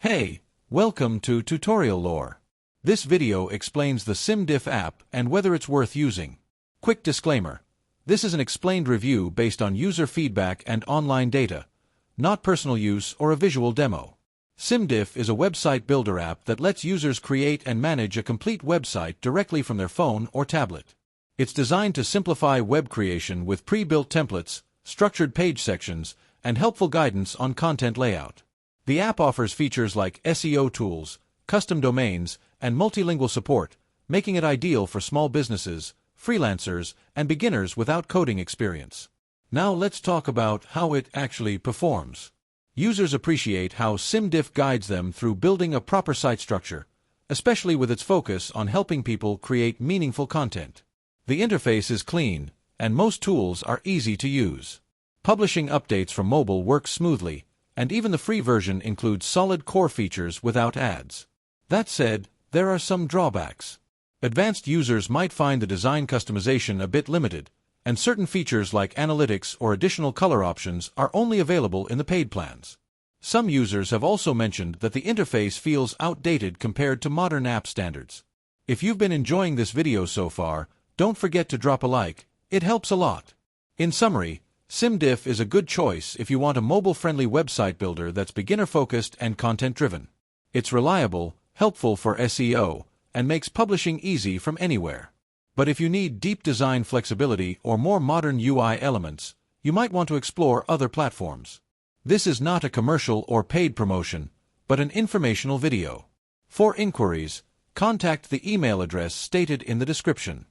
Hey, welcome to Tutorial Lore. This video explains the SimDif app and whether it's worth using. Quick disclaimer. This is an explained review based on user feedback and online data, not personal use or a visual demo. SimDif is a website builder app that lets users create and manage a complete website directly from their phone or tablet. It's designed to simplify web creation with pre-built templates, structured page sections, and helpful guidance on content layout. The app offers features like SEO tools, custom domains, and multilingual support, making it ideal for small businesses, freelancers, and beginners without coding experience. Now let's talk about how it actually performs. Users appreciate how SimDif guides them through building a proper site structure, especially with its focus on helping people create meaningful content. The interface is clean, and most tools are easy to use. Publishing updates from mobile works smoothly, and even the free version includes solid core features without ads. That said, there are some drawbacks. Advanced users might find the design customization a bit limited, and certain features like analytics or additional color options are only available in the paid plans. Some users have also mentioned that the interface feels outdated compared to modern app standards. If you've been enjoying this video so far, don't forget to drop a like, it helps a lot. In summary, SimDif is a good choice if you want a mobile-friendly website builder that's beginner-focused and content-driven. It's reliable, helpful for SEO, and makes publishing easy from anywhere. But if you need deep design flexibility or more modern UI elements, you might want to explore other platforms. This is not a commercial or paid promotion, but an informational video. For inquiries, contact the email address stated in the description.